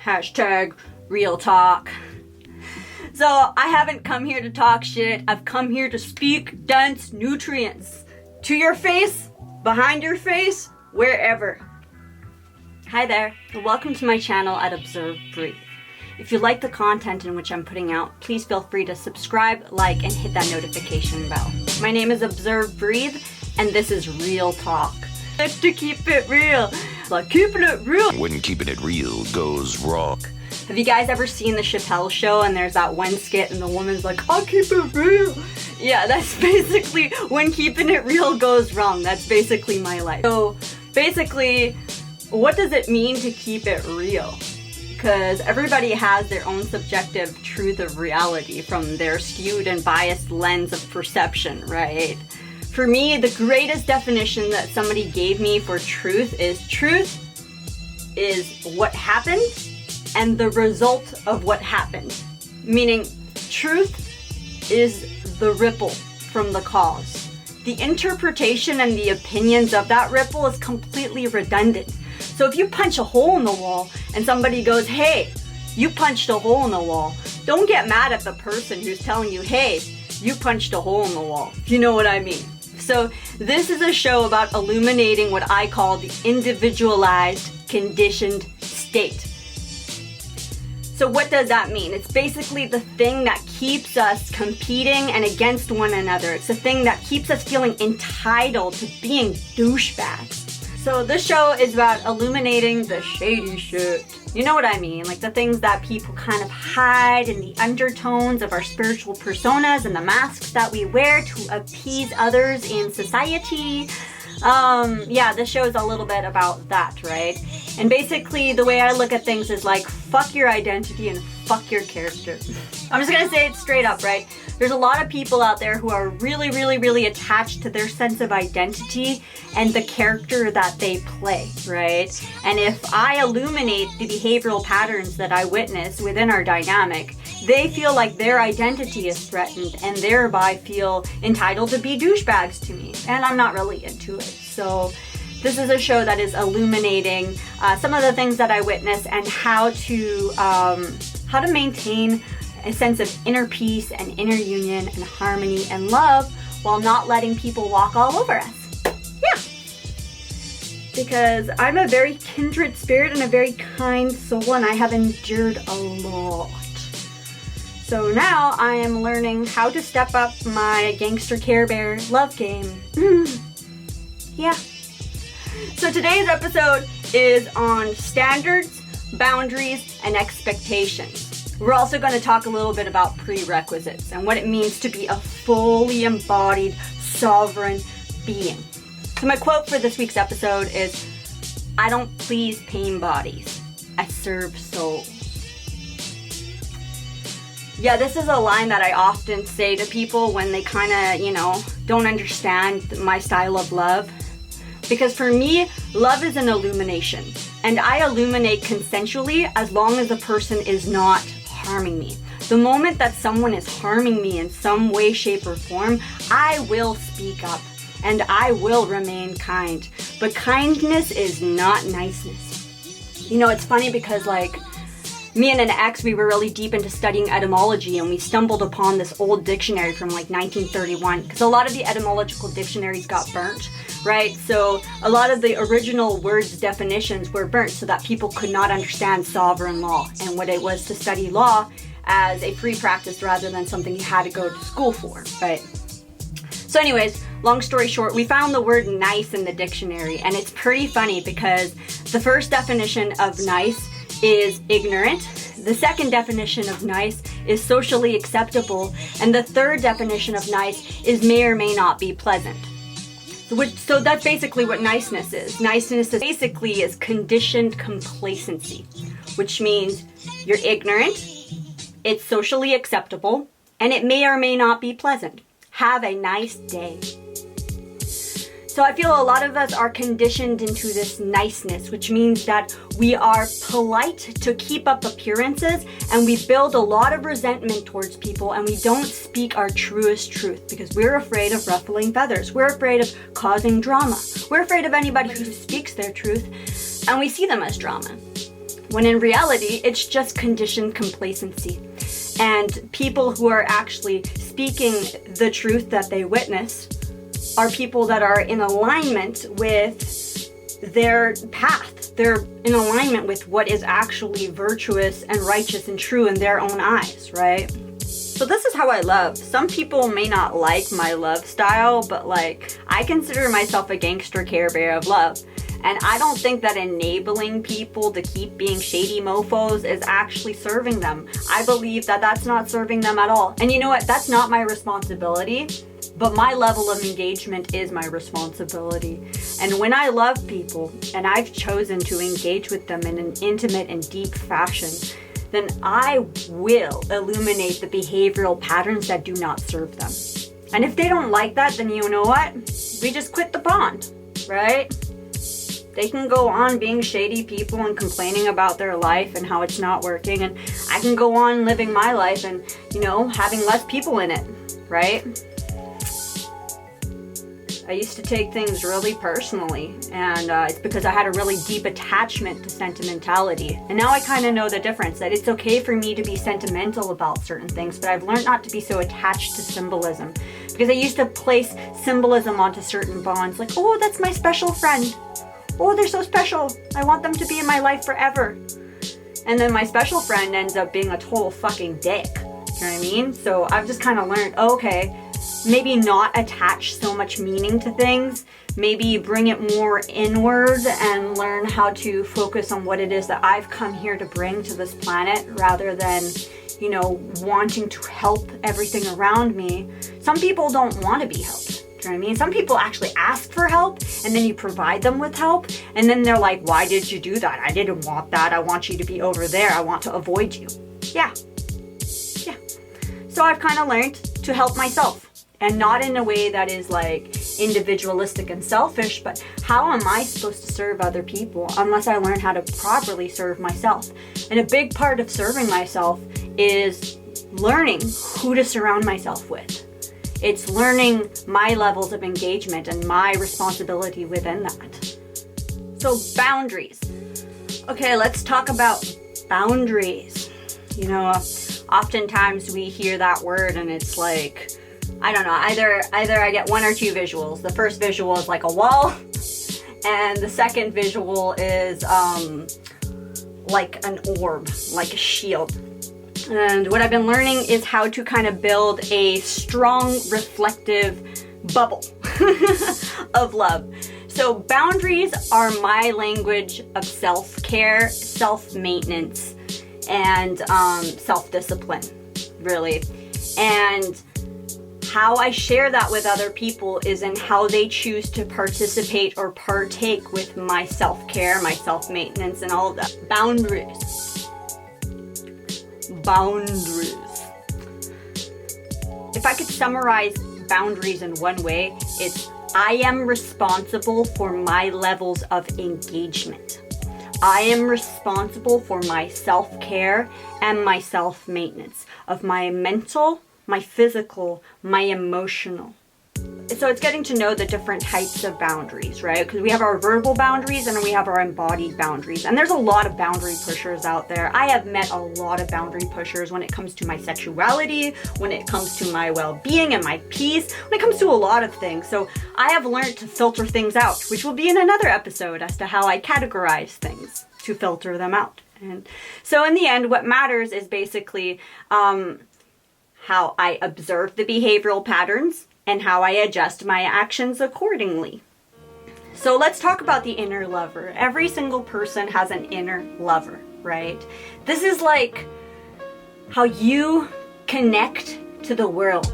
Hashtag real talk. So I haven't come here to talk shit. I've come here to speak dense nutrients. To your face, behind your face, wherever. Hi there, and welcome to my channel at Observe Breathe. If you like the content in which I'm putting out, please feel free to subscribe, like, and hit that notification bell. My name is Observe Breathe, and this is Real Talk. To keep it real, like keeping it real. When keeping it real goes wrong. Have you guys ever seen the Chappelle Show and there's that one skit and the woman's like, I'll keep it real? Yeah, that's basically when keeping it real goes wrong. That's basically my life. So basically, what does it mean to keep it real? Because everybody has their own subjective truth of reality from their skewed and biased lens of perception, right? For me, the greatest definition that somebody gave me for truth is what happened and the result of what happened. Meaning, truth is the ripple from the cause. The interpretation and the opinions of that ripple is completely redundant. So if you punch a hole in the wall and somebody goes, hey, you punched a hole in the wall, don't get mad at the person who's telling you, hey, you punched a hole in the wall. If you know what I mean. So this is a show about illuminating what I call the individualized, conditioned state. So what does that mean? It's basically the thing that keeps us competing and against one another. It's the thing that keeps us feeling entitled to being douchebags. So this show is about illuminating the shady shit. You know what I mean? Like the things that people kind of hide in the undertones of our spiritual personas and the masks that we wear to appease others in society. Yeah, this show is a little bit about that, right? And basically the way I look at things is like, fuck your identity and fuck your character. I'm just gonna say it straight up, right? There's a lot of people out there who are really attached to their sense of identity and the character that they play, right? And if I illuminate the behavioral patterns that I witness within our dynamic, they feel like their identity is threatened and thereby feel entitled to be douchebags to me. And I'm not really into it. So this is a show that is illuminating some of the things that I witness and how to maintain a sense of inner peace and inner union and harmony and love while not letting people walk all over us. Yeah. Because I'm a very kindred spirit and a very kind soul, and I have endured a lot. So now I am learning how to step up my gangster Care Bear love game. Yeah. So today's episode is on standards, boundaries, and expectations. We're also going to talk a little bit about prerequisites and what it means to be a fully embodied, sovereign being. So my quote for this week's episode is, I don't please pain bodies, I serve souls. Yeah, this is a line that I often say to people when they kind of, don't understand my style of love. Because for me, love is an illumination. And I illuminate consensually as long as the person is not harming me. The moment that someone is harming me in some way, shape, or form, I will speak up and I will remain kind. But kindness is not niceness. It's funny because me and an ex, we were really deep into studying etymology, and we stumbled upon this old dictionary from 1931, because a lot of the etymological dictionaries got burnt, right? So a lot of the original words definitions were burnt so that people could not understand sovereign law and what it was to study law as a free practice rather than something you had to go to school for, right? So anyways, long story short, we found the word nice in the dictionary, and it's pretty funny because the first definition of nice is ignorant. The second definition of nice is socially acceptable. And the third definition of nice is may or may not be pleasant. So that's basically what niceness is. Niceness is basically conditioned complacency, which means you're ignorant, it's socially acceptable, and it may or may not be pleasant. Have a nice day. So I feel a lot of us are conditioned into this niceness, which means that we are polite to keep up appearances, and we build a lot of resentment towards people, and we don't speak our truest truth because we're afraid of ruffling feathers. We're afraid of causing drama. We're afraid of anybody who speaks their truth, and we see them as drama. when in reality, it's just conditioned complacency. And people who are actually speaking the truth that they witness are people that are in alignment with their path. They're in alignment with what is actually virtuous and righteous and true in their own eyes, right? So this is how I love. Some people may not like my love style, but like, I consider myself a gangster Care Bear of love. And I don't think that enabling people to keep being shady mofos is actually serving them. I believe that that's not serving them at all. And you know what? That's not my responsibility, but my level of engagement is my responsibility. And when I love people and I've chosen to engage with them in an intimate and deep fashion, then I will illuminate the behavioral patterns that do not serve them. And if they don't like that, then you know what? We just quit the bond, right? They can go on being shady people and complaining about their life and how it's not working, and I can go on living my life and, you know, having less people in it, right? I used to take things really personally, and it's because I had a really deep attachment to sentimentality. And now I kind of know the difference, that it's okay for me to be sentimental about certain things, but I've learned not to be so attached to symbolism. Because I used to place symbolism onto certain bonds, like, oh, that's my special friend. Oh, they're so special. I want them to be in my life forever. And then my special friend ends up being a total fucking dick. You know what I mean? So I've just kind of learned, okay, maybe not attach so much meaning to things. Maybe bring it more inward and learn how to focus on what it is that I've come here to bring to this planet, rather than, you know, wanting to help everything around me. Some people don't want to be helped. You know what I mean? Some people actually ask for help, and then you provide them with help, and then they're like, why did you do that? I didn't want that. I want you to be over there. I want to avoid you. Yeah. So I've kind of learned to help myself, and not in a way that is like individualistic and selfish, but how am I supposed to serve other people unless I learn how to properly serve myself? And a big part of serving myself is learning who to surround myself with. It's learning my levels of engagement and my responsibility within that. So boundaries. Okay, let's talk about boundaries. You know, oftentimes we hear that word and it's like, I don't know, either I get one or two visuals. The first visual is like a wall, and the second visual is like an orb, like a shield. And what I've been learning is how to kind of build a strong, reflective bubble of love. So boundaries are my language of self-care, self-maintenance, and self-discipline, really. And how I share that with other people is in how they choose to participate or partake with my self-care, my self-maintenance, and all of that. Boundaries. If I could summarize boundaries in one way, it's I am responsible for my levels of engagement. I am responsible for my self-care and my self-maintenance of my mental, my physical, my emotional. So it's getting to know the different types of boundaries, right? Because we have our verbal boundaries and we have our embodied boundaries. And there's a lot of boundary pushers out there. I have met a lot of boundary pushers when it comes to my sexuality, when it comes to my well-being and my peace, when it comes to a lot of things. So I have learned to filter things out, which will be in another episode as to how I categorize things to filter them out. And so in the end, what matters is basically how I observe the behavioral patterns and how I adjust my actions accordingly. So let's talk about the inner lover. Every single person has an inner lover, right? This is like how you connect to the world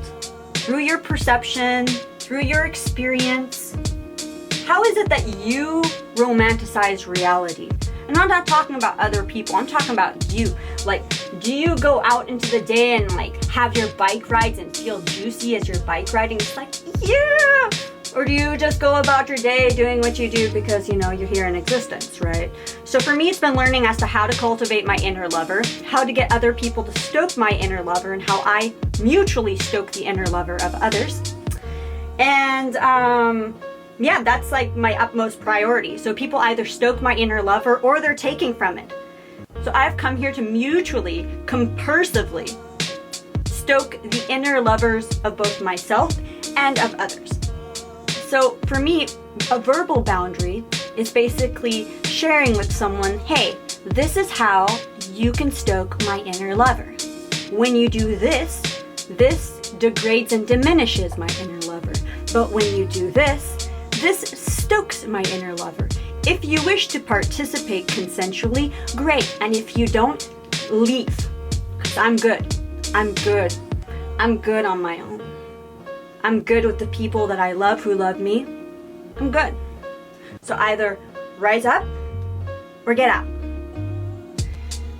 through your perception, through your experience. How is it that you romanticize reality? And I'm not talking about other people, I'm talking about you. Like, do you go out into the day and like have your bike rides and feel juicy as you're bike riding? It's like, yeah! Or do you just go about your day doing what you do because, you know, you're here in existence, right? So for me, it's been learning as to how to cultivate my inner lover, how to get other people to stoke my inner lover, and how I mutually stoke the inner lover of others. And, yeah, that's like my utmost priority. So people either stoke my inner lover or they're taking from it. So I've come here to mutually, compursively stoke the inner lovers of both myself and of others. So for me, a verbal boundary is basically sharing with someone, hey, this is how you can stoke my inner lover. When you do this, this degrades and diminishes my inner lover. But when you do this, this stokes my inner lover. If you wish to participate consensually, great. And if you don't, leave. Because I'm good. I'm good. I'm good on my own. I'm good with the people that I love who love me. I'm good. So either rise up or get out.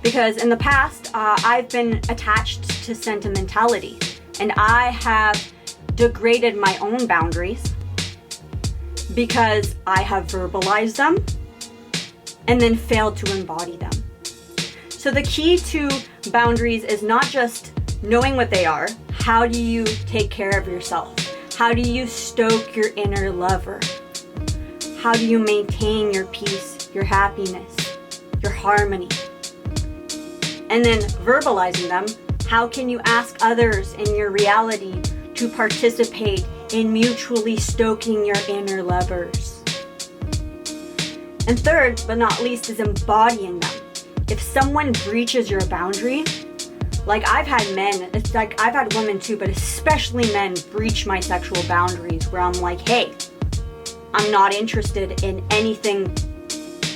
Because in the past, I've been attached to sentimentality. And I have degraded my own boundaries because I have verbalized them and then failed to embody them. So the key to boundaries is not just knowing what they are. How do you take care of yourself? How do you stoke your inner lover? How do you maintain your peace, your happiness, your harmony? And then verbalizing them, how can you ask others in your reality to participate in mutually stoking your inner lovers? And third, but not least, is embodying them. If someone breaches your boundary, like I've had men, it's like I've had women too, but especially men breach my sexual boundaries where I'm like, hey, I'm not interested in anything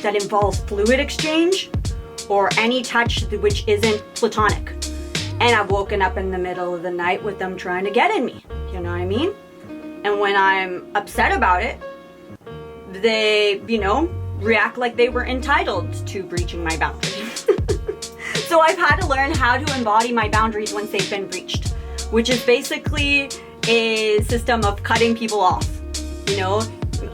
that involves fluid exchange or any touch which isn't platonic. And I've woken up in the middle of the night with them trying to get in me. You know what I mean? And when I'm upset about it, they, react like they were entitled to breaching my boundaries. So I've had to learn how to embody my boundaries once they've been breached, which is basically a system of cutting people off.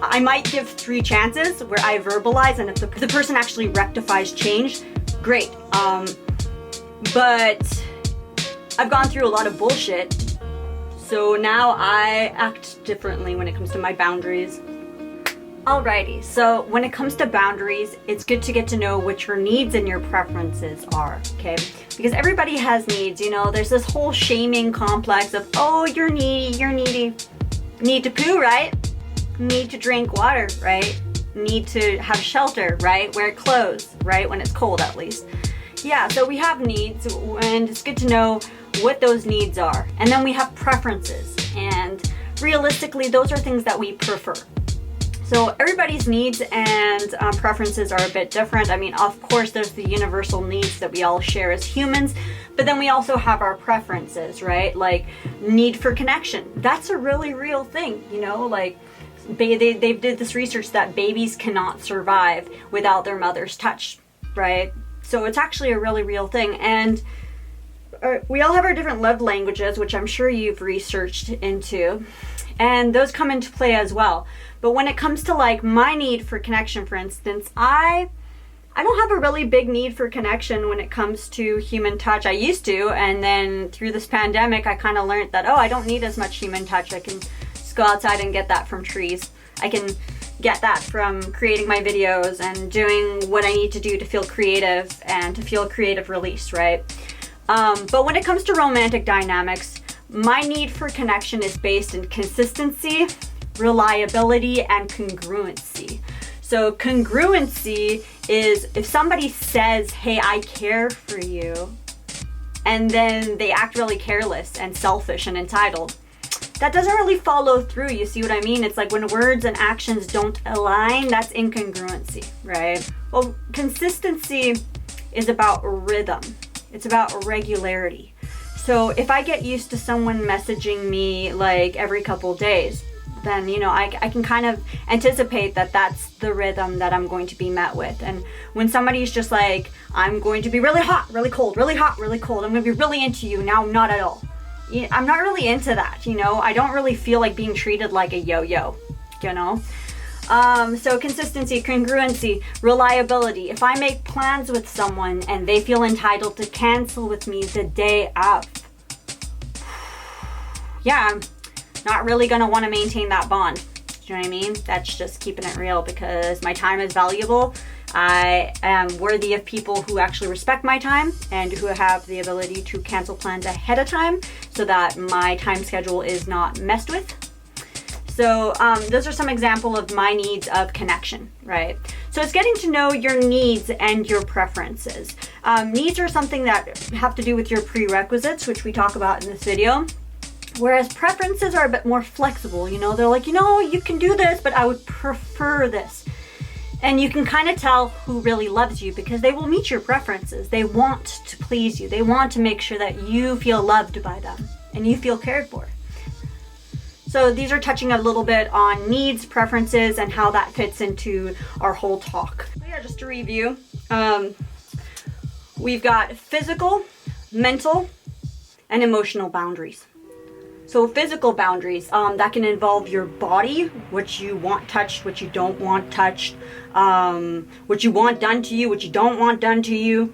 I might give 3 chances where I verbalize, and if the person actually rectifies change, great. But I've gone through a lot of bullshit, so now I act differently when it comes to my boundaries. Alrighty, so when it comes to boundaries, it's good to get to know what your needs and your preferences are, okay? Because everybody has needs, there's this whole shaming complex of, oh, you're needy. Need to poo, right? Need to drink water, right? Need to have shelter, right? Wear clothes, right? When it's cold, at least. Yeah, so we have needs, and it's good to know what those needs are. And then we have preferences, and realistically, those are things that we prefer. So everybody's needs and preferences are a bit different. I mean, of course, there's the universal needs that we all share as humans, but then we also have our preferences, right? Like need for connection. That's a really real thing, like they did this research that babies cannot survive without their mother's touch, right? So it's actually a really real thing. And we all have our different love languages, which I'm sure you've researched into, and those come into play as well. But when it comes to like my need for connection, for instance, I don't have a really big need for connection when it comes to human touch. I used to, and then through this pandemic, I kind of learned that, I don't need as much human touch. I can just go outside and get that from trees. I can get that from creating my videos and doing what I need to do to feel creative and to feel creative release, right? But when it comes to romantic dynamics, my need for connection is based in consistency, reliability, and congruency. So congruency is if somebody says, hey, I care for you, and then they act really careless and selfish and entitled, that doesn't really follow through. You see what I mean? It's like when words and actions don't align, that's incongruency, right? Well, consistency is about rhythm. It's about regularity. So if I get used to someone messaging me like every couple days, then I can kind of anticipate that that's the rhythm that I'm going to be met with. And when somebody's just like, I'm going to be really hot, really cold, really hot, really cold, I'm going to be really into you, now not at all. I'm not really into that, I don't really feel like being treated like a yo-yo, So consistency, congruency, reliability. If I make plans with someone and they feel entitled to cancel with me the day of, I'm not really going to want to maintain that bond. Do you know what I mean? That's just keeping it real because my time is valuable. I am worthy of people who actually respect my time and who have the ability to cancel plans ahead of time so that my time schedule is not messed with. So those are some examples of my needs of connection, right? So it's getting to know your needs and your preferences. Needs are something that have to do with your prerequisites, which we talk about in this video. Whereas preferences are a bit more flexible, you know, they're like, you know, you can do this, but I would prefer this. And you can kind of tell who really loves you because they will meet your preferences. They want to please you. They want to make sure that you feel loved by them and you feel cared for. So these are touching a little bit on needs, preferences, and how that fits into our whole talk. So yeah, just to review, we've got physical, mental, and emotional boundaries. So physical boundaries, that can involve your body, what you want touched, what you don't want touched, what you want done to you, what you don't want done to you.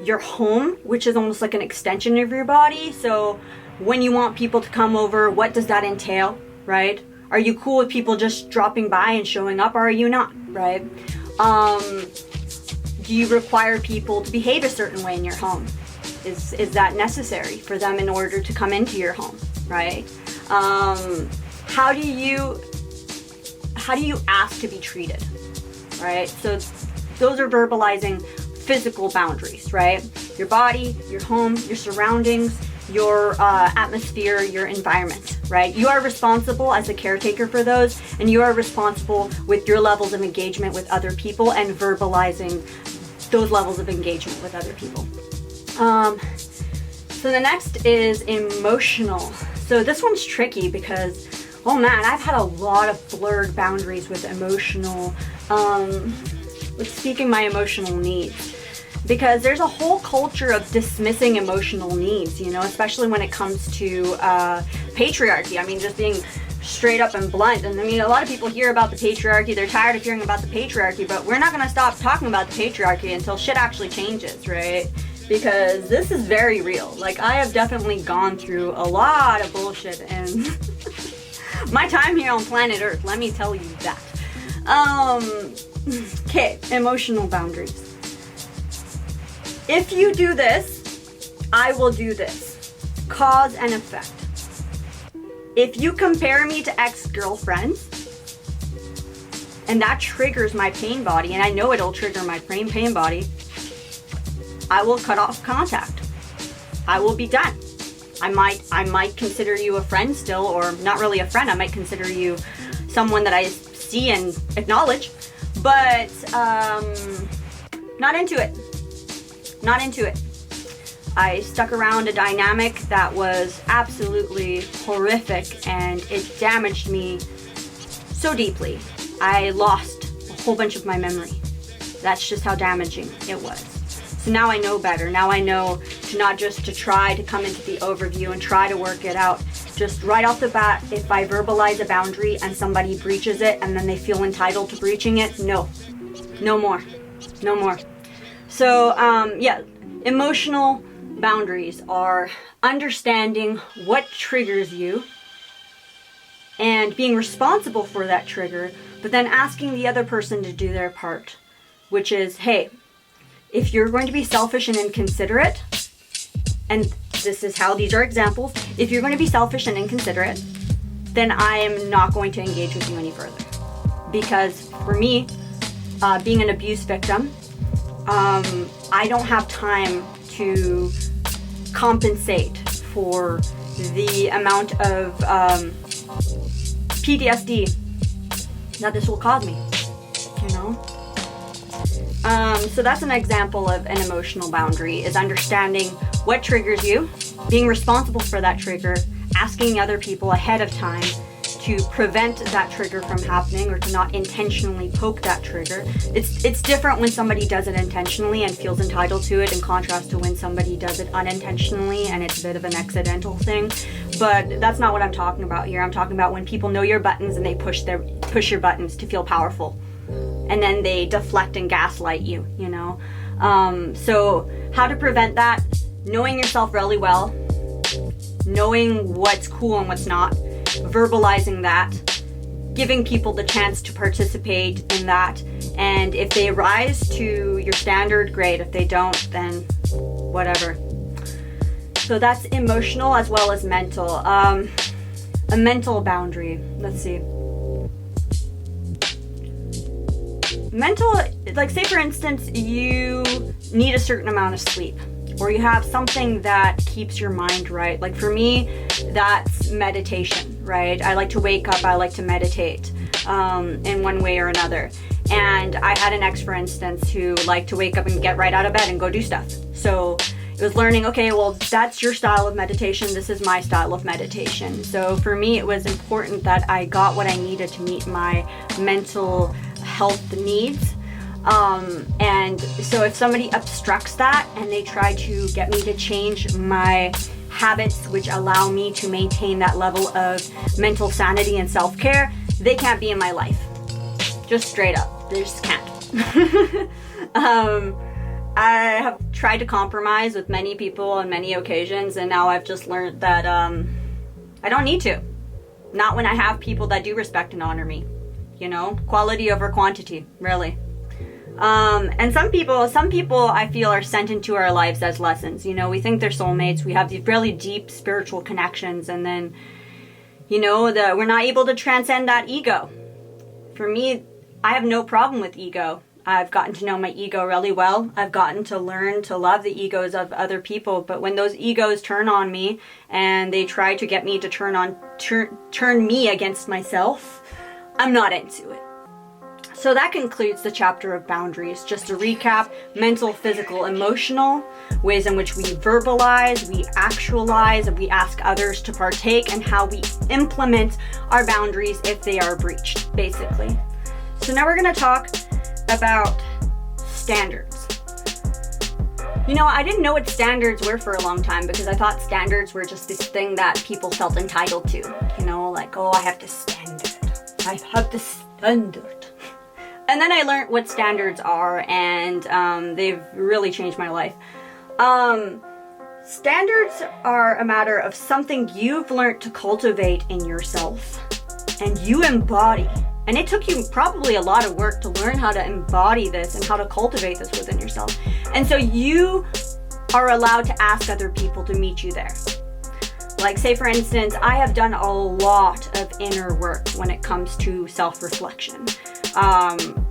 Your home, which is almost like an extension of your body. So when you want people to come over, what does that entail, right? Are you cool with people just dropping by and showing up, or are you not, right? Do you require people to behave a certain way in your home? Is that necessary for them in order to come into your home, right? How do you ask to be treated, right? So those are verbalizing physical boundaries, right? Your body, your home, your surroundings, your atmosphere, your environment, right? You are responsible as a caretaker for those, and you are responsible with your levels of engagement with other people and verbalizing those levels of engagement with other people. So the next is emotional. So this one's tricky because, oh man, I've had a lot of blurred boundaries with emotional, with speaking my emotional needs. Because there's a whole culture of dismissing emotional needs, you know, especially when it comes to patriarchy. I mean, just being straight up and blunt. And I mean, a lot of people hear about the patriarchy, they're tired of hearing about the patriarchy, but we're not going to stop talking about the patriarchy until shit actually changes, right? Because this is very real. Like, I have definitely gone through a lot of bullshit in my time here on planet Earth, let me tell you that. Okay, emotional boundaries. If you do this, I will do this. Cause and effect. If you compare me to ex-girlfriends, and that triggers my pain body, and I know it'll trigger my pain body, I will cut off contact. I will be done. I might consider you a friend still, or not really a friend. I might consider you someone that I see and acknowledge, but not into it. Not into it. I stuck around a dynamic that was absolutely horrific, and it damaged me so deeply. I lost a whole bunch of my memory. That's just how damaging it was. So now I know better. Now I know to not just to try to come into the overview and try to work it out. Just right off the bat, if I verbalize a boundary and somebody breaches it and then they feel entitled to breaching it, no more. So yeah, emotional boundaries are understanding what triggers you and being responsible for that trigger, but then asking the other person to do their part, which is, hey, if you're going to be selfish and inconsiderate, and this is how these are examples, if you're going to be selfish and inconsiderate, then I am not going to engage with you any further. Because for me, being an abuse victim, I don't have time to compensate for the amount of PTSD that this will cause me, you know? So that's an example of an emotional boundary, is understanding what triggers you, being responsible for that trigger, asking other people ahead of time to prevent that trigger from happening, or to not intentionally poke that trigger. It's different when somebody does it intentionally and feels entitled to it, in contrast to when somebody does it unintentionally and it's a bit of an accidental thing. But that's not what I'm talking about here. I'm talking about when people know your buttons and they push your buttons to feel powerful, and then they deflect and gaslight you, you know? So how to prevent that? Knowing yourself really well, knowing what's cool and what's not, verbalizing that, giving people the chance to participate in that. And if they rise to your standard, great. If they don't, then whatever. So that's emotional as well as mental. A mental boundary. Let's see. Mental, like say for instance, you need a certain amount of sleep, or you have something that keeps your mind right. Like for me, that's meditation, right? I like to wake up, I like to meditate in one way or another. And I had an ex, for instance, who liked to wake up and get right out of bed and go do stuff. So it was learning, okay, well, that's your style of meditation. This is my style of meditation. So for me, it was important that I got what I needed to meet my mental health needs. And so if somebody obstructs that and they try to get me to change my habits, which allow me to maintain that level of mental sanity and self-care, they can't be in my life. Just straight up. They just can't. I have tried to compromise with many people on many occasions, and now I've just learned that I don't need to. Not when I have people that do respect and honor me. You know, quality over quantity, really. And some people I feel are sent into our lives as lessons. You know, we think they're soulmates. We have these really deep spiritual connections, and then, you know, we're not able to transcend that ego. For me, I have no problem with ego. I've gotten to know my ego really well. I've gotten to learn to love the egos of other people. But when those egos turn on me and they try to get me to turn me against myself, I'm not into it. So that concludes the chapter of boundaries. Just to recap, mental, physical, emotional, ways in which we verbalize, we actualize, we ask others to partake, and how we implement our boundaries if they are breached, basically. So now we're going to talk about standards. You know, I didn't know what standards were for a long time because I thought standards were just this thing that people felt entitled to. You know, like, oh, I have this standard. I have this standard. And then I learned what standards are, and they've really changed my life. Standards are a matter of something you've learned to cultivate in yourself and you embody. And it took you probably a lot of work to learn how to embody this and how to cultivate this within yourself. And so you are allowed to ask other people to meet you there. Like, say for instance, I have done a lot of inner work when it comes to self-reflection.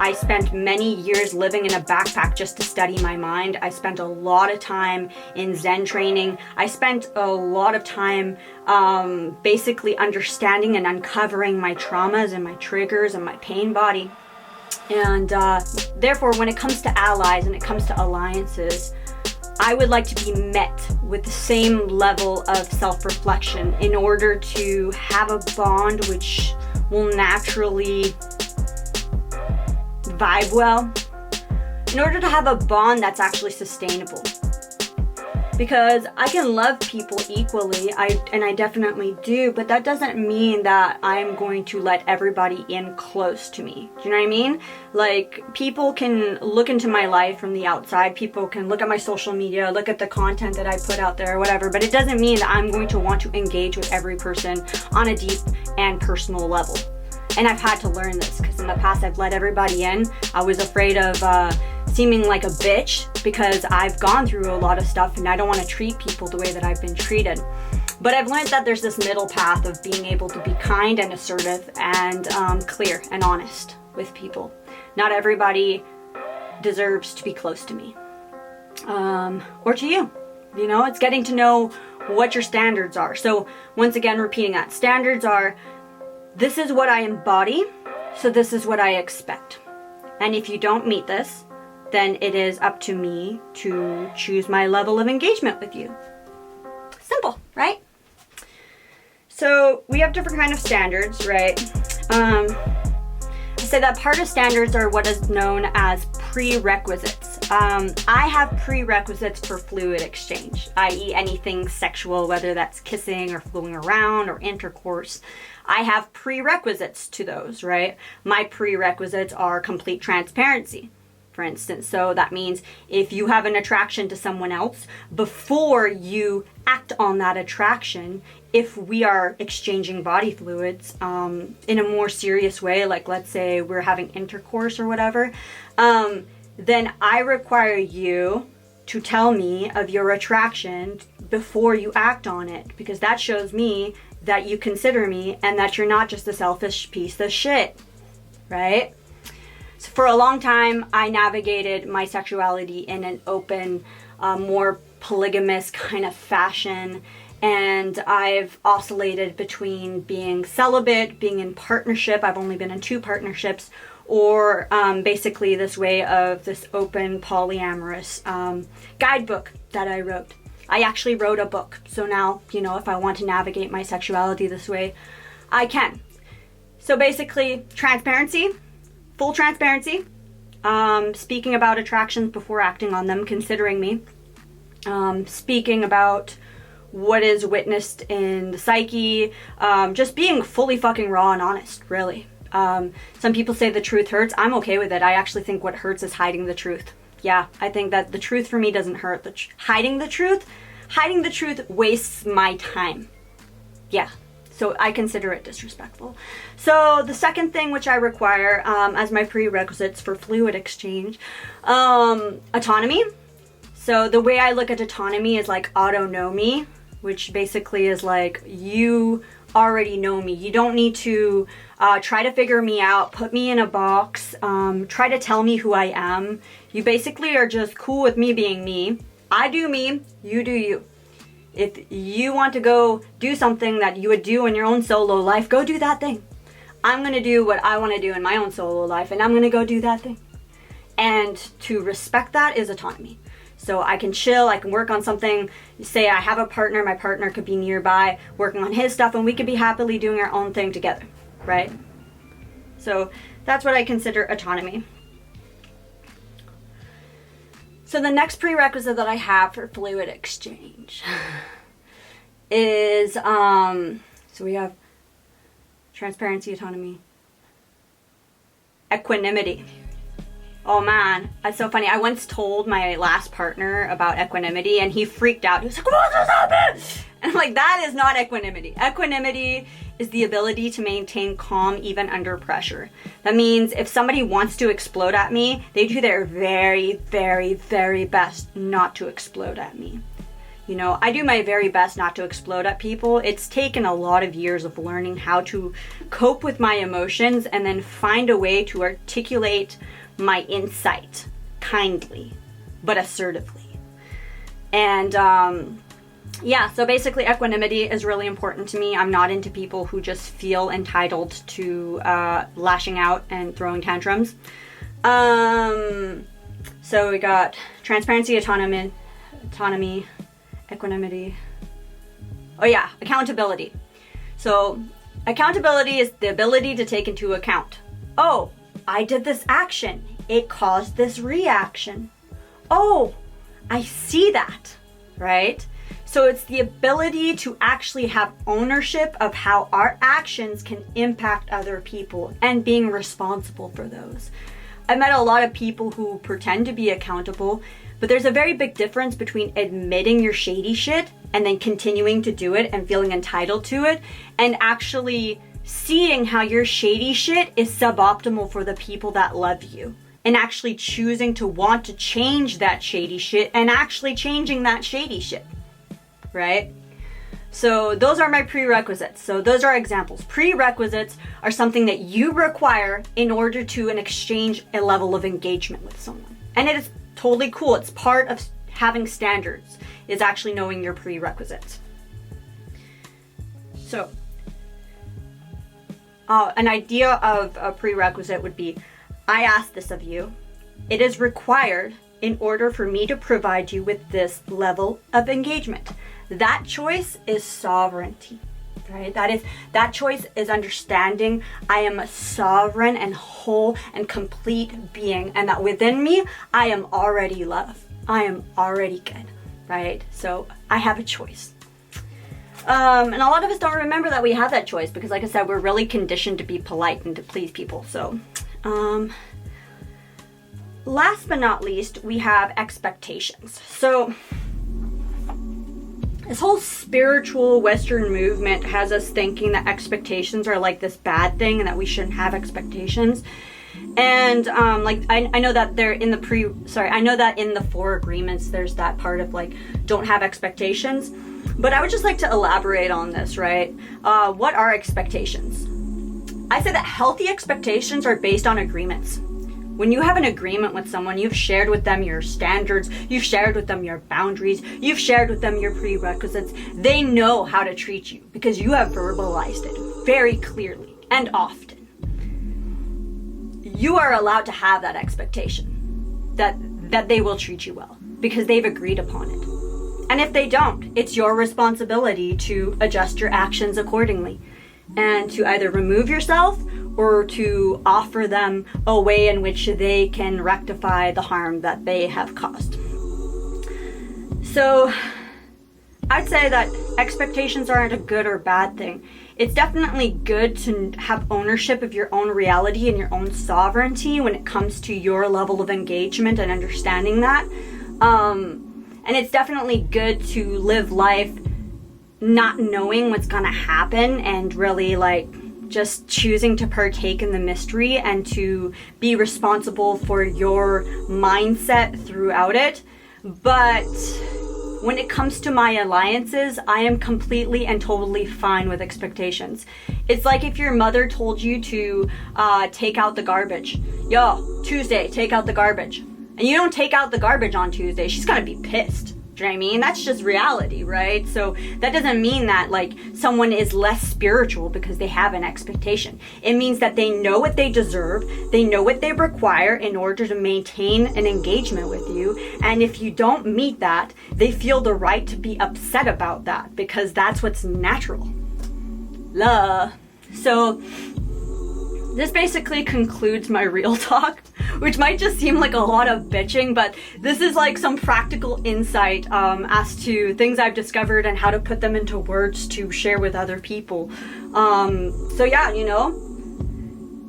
I spent many years living in a backpack just to study my mind. I spent a lot of time in Zen training. I spent a lot of time basically understanding and uncovering my traumas and my triggers and my pain body. And therefore, when it comes to allies and it comes to alliances, I would like to be met with the same level of self-reflection in order to have a bond which will naturally vibe well, in order to have a bond that's actually sustainable. Because I can love people equally, and I definitely do, but that doesn't mean that I'm going to let everybody in close to me. Do you know what I mean? Like, people can look into my life from the outside, people can look at my social media, look at the content that I put out there or whatever, but it doesn't mean that I'm going to want to engage with every person on a deep and personal level. And I've had to learn this because in the past I've let everybody in. I was afraid of seeming like a bitch because I've gone through a lot of stuff and I don't want to treat people the way that I've been treated. But I've learned that there's this middle path of being able to be kind and assertive and clear and honest with people. Not everybody deserves to be close to me or to you. You know, it's getting to know what your standards are. So once again, repeating that, standards are, this is what I embody, so this is what I expect. And if you don't meet this, then it is up to me to choose my level of engagement with you. Simple, right? So we have different kind of standards, right? I say that part of standards are what is known as prerequisites. I have prerequisites for fluid exchange, i.e. anything sexual, whether that's kissing or fooling around or intercourse. I have prerequisites to those, right? My prerequisites are complete transparency. for instance. So that means if you have an attraction to someone else, before you act on that attraction, if we are exchanging body fluids in a more serious way, like let's say we're having intercourse or whatever, then I require you to tell me of your attraction before you act on it, because that shows me that you consider me and that you're not just a selfish piece of shit, right? So for a long time, I navigated my sexuality in an open, more polygamous kind of fashion. And I've oscillated between being celibate, being in partnership. I've only been in 2 partnerships, or basically this way of this open polyamorous guidebook that I wrote. I actually wrote a book. So now, you know, if I want to navigate my sexuality this way, I can. So basically, transparency, full transparency, speaking about attractions before acting on them, considering me, speaking about what is witnessed in the psyche, just being fully fucking raw and honest, really. Some people say the truth hurts. I'm okay with it. I actually think what hurts is hiding the truth. Yeah, I think that the truth for me doesn't hurt. Hiding the truth wastes my time. Yeah, so I consider it disrespectful. So the second thing which I require as my prerequisites for fluid exchange, autonomy. So the way I look at autonomy is like autonomy, which basically is like you already know me. You don't need to try to figure me out, put me in a box, try to tell me who I am. You basically are just cool with me being me. I do me, you do you. If you want to go do something that you would do in your own solo life, go do that thing. I'm going to do what I want to do in my own solo life, and I'm going to go do that thing. And to respect that is autonomy. So I can chill, I can work on something. Say I have a partner, my partner could be nearby working on his stuff, and we could be happily doing our own thing together, right? So that's what I consider autonomy. So the next prerequisite that I have for fluid exchange is, so we have transparency, autonomy, equanimity. Oh man, that's so funny. I once told my last partner about equanimity and he freaked out. He was like, what just happened? And I'm like, that is not equanimity. Equanimity is the ability to maintain calm even under pressure. That means if somebody wants to explode at me, they do their very, very, very best not to explode at me. You know, I do my very best not to explode at people. It's taken a lot of years of learning how to cope with my emotions and then find a way to articulate my insight kindly but assertively. And yeah, so basically equanimity is really important to me. I'm not into people who just feel entitled to lashing out and throwing tantrums. So we got transparency, autonomy, equanimity. Oh yeah, accountability. So accountability is the ability to take into account. Oh, I did this action. It caused this reaction. Oh, I see that, right? So it's the ability to actually have ownership of how our actions can impact other people and being responsible for those. I've met a lot of people who pretend to be accountable, but there's a very big difference between admitting your shady shit and then continuing to do it and feeling entitled to it, and actually seeing how your shady shit is suboptimal for the people that love you, and actually choosing to want to change that shady shit and actually changing that shady shit, right? So those are my prerequisites. So those are examples. Prerequisites are something that you require in order to exchange a level of engagement with someone. And it is totally cool. It's part of having standards, is actually knowing your prerequisites. So an idea of a prerequisite would be, I ask this of you. It is required in order for me to provide you with this level of engagement. That choice is sovereignty, right? That choice is understanding I am a sovereign and whole and complete being, and that within me, I am already love. I am already good, right? So I have a choice. And a lot of us don't remember that we have that choice because, like I said, we're really conditioned to be polite and to please people. So last but not least, we have expectations. So this whole spiritual Western movement has us thinking that expectations are like this bad thing and that we shouldn't have expectations. And I know that they're in I know that in the 4 agreements there's that part of like don't have expectations. But I would just like to elaborate on this, right? What are expectations? I say that healthy expectations are based on agreements. When you have an agreement with someone, you've shared with them your standards, you've shared with them your boundaries, you've shared with them your prerequisites. They know how to treat you because you have verbalized it very clearly and often. You are allowed to have that expectation that they will treat you well because they've agreed upon it. And if they don't, it's your responsibility to adjust your actions accordingly and to either remove yourself or to offer them a way in which they can rectify the harm that they have caused. So I'd say that expectations aren't a good or bad thing. It's definitely good to have ownership of your own reality and your own sovereignty when it comes to your level of engagement and understanding that. And it's definitely good to live life not knowing what's gonna happen and really like just choosing to partake in the mystery and to be responsible for your mindset throughout it. But when it comes to my alliances, I am completely and totally fine with expectations. It's like if your mother told you to take out the garbage. Yo, Tuesday, take out the garbage. And you don't take out the garbage on Tuesday, she's gonna be pissed. Do you know what I mean? That's just reality, right? So that doesn't mean that like someone is less spiritual because they have an expectation. It means that they know what they deserve, they know what they require in order to maintain an engagement with you. And if you don't meet that, they feel the right to be upset about that because that's what's natural. So this basically concludes my real talk, which might just seem like a lot of bitching, but this is like some practical insight as to things I've discovered and how to put them into words to share with other people. So yeah, you know,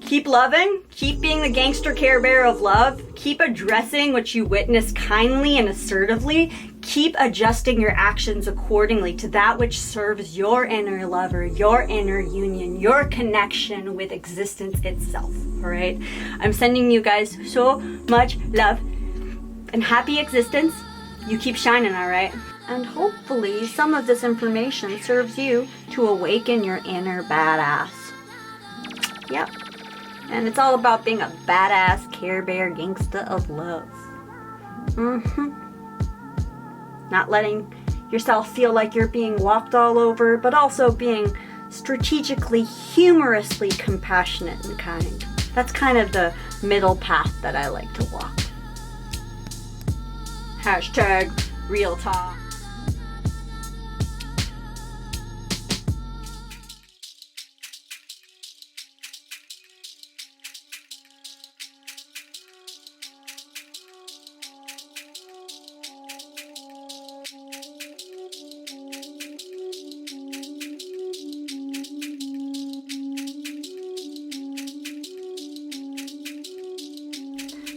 keep loving, keep being the gangster Care Bear of love, keep addressing what you witness kindly and assertively, keep adjusting your actions accordingly to that which serves your inner lover, your inner union, your connection with existence itself, all right? I'm sending you guys so much love and happy existence. You keep shining, all right? And hopefully some of this information serves you to awaken your inner badass. Yep. And it's all about being a badass Care Bear gangsta of love. Not letting yourself feel like you're being walked all over, but also being strategically, humorously compassionate and kind. That's kind of the middle path that I like to walk. Hashtag real talk.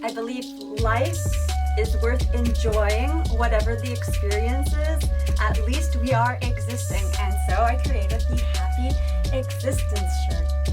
I believe life is worth enjoying, whatever the experience is. At least we are existing, and so I created the Happy Existence shirt.